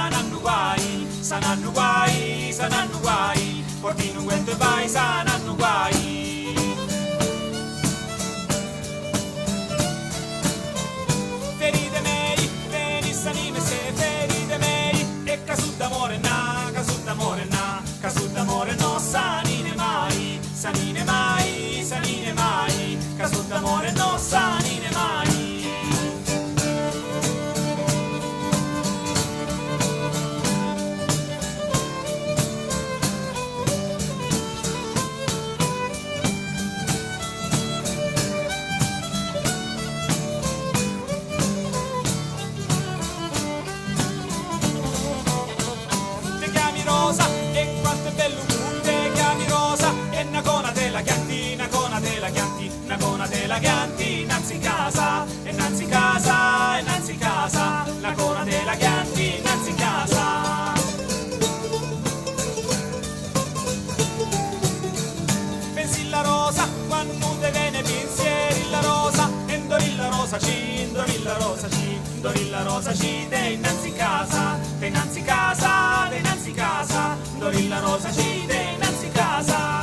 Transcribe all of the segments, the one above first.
saranno guai, saranno guai, saranno guai, porti un guento e vai, saranno guai. Ferite mei, venissani se ferite mei, e casù d'amore na, casù d'amore na, casù d'amore no, sanine mai, sanine mai, sanine mai, casù d'amore no, sanine mai. E quanto è bello un te chiami rosa, e una cona della chianti, una cona della chianti, una cona della chianti, innanzi casa, e innanzi casa, e innanzi casa, la cona della chianti, innanzi casa. Pensi la rosa, quando te viene pensieri la rosa, e indorilla rosa ci, indorilla rosa ci, indorilla rosa ci, te innanzi casa, te innanzi casa, te innanzi casa, indorilla rosa ci, te innanzi casa.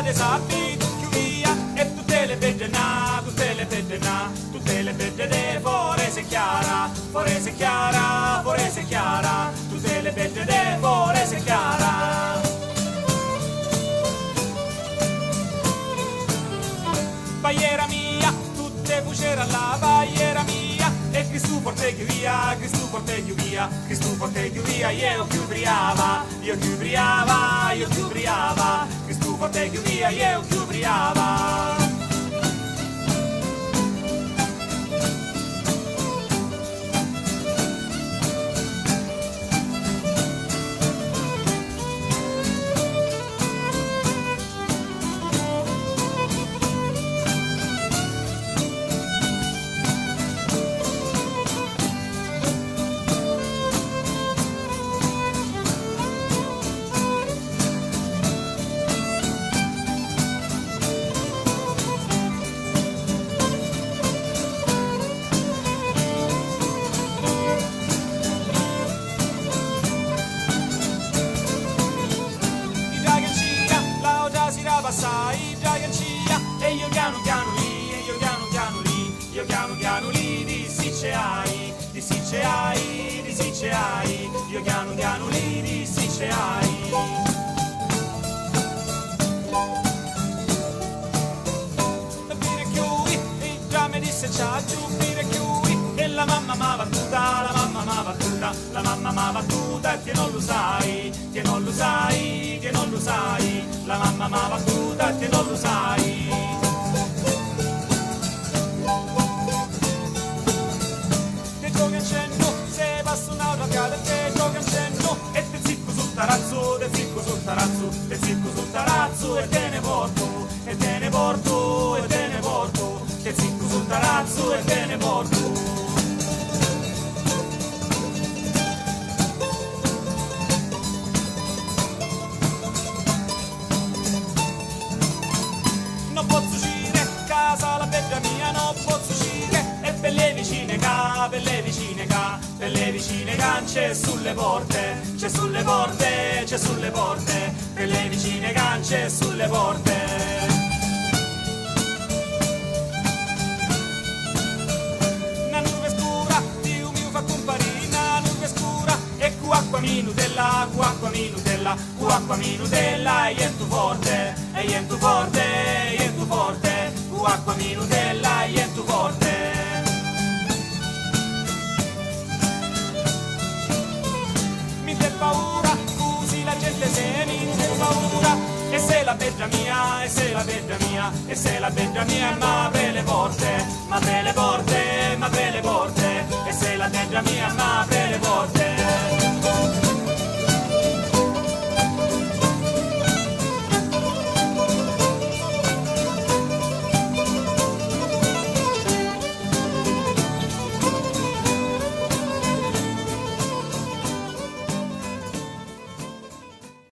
Sappi, più via, e tutte le pedre na, tutte le pedre na, tutte le pedre de Forese Chiara, Forese Chiara, Forese Chiara, tutte le pedre de Forese Chiara. Bagliera mia, tutte fucera la bagliera mia, e Cristo porteghi via, Cristo porteghi via, Cristo porteghi via, io più briava, io più briava, io più briava, Cristo porteghi via, io più briava. Passai Giagancia, e io piano piano lì, e io piano piano lì, io piano piano lì, di Siceai, di Siceai, di Siceai, io piano piano lì, di Siceai. Bire chiudi, e già mi disse ciao, bire chiudi, e la mamma m'ha battuta, la mamma m'ha battuta, la mamma m'ha battuta, e te non lo sai, te non lo sai, te non lo sai, la mamma m'ha battuta, e te non lo sai. Te giochi a cenno, se passa un'altra piada, te giochi a cenno, e te zicco sul tarazzo, te zicco sul tarazzo, te zicco sul tarazzo, e te ne porto, e te ne porto, e te ne porto, te zicco sul tarazzo, e te ne porto. Non posso uscire, casa la pedra mia, non posso uscire, e per le vicine ca, per le vicine ca, per le vicine ca, c'è sulle porte, c'è sulle porte, c'è sulle porte, per le vicine ca, c'è sulle porte. Una nube scura, Dio mio fa comparire, una nube scura, e acqua minutella, acqua minutella, acqua minutella, e tu forte, e tu forte, e tu forte, acqua minutella, e tu forte. Mi fa paura, così la gente se mi fa paura, e se la pedra mia, e se la pedra mia, e se la pedra mia, ma apre le porte, ma apre le porte, ma apre le porte, e se la pedra mia, ma apre le porte.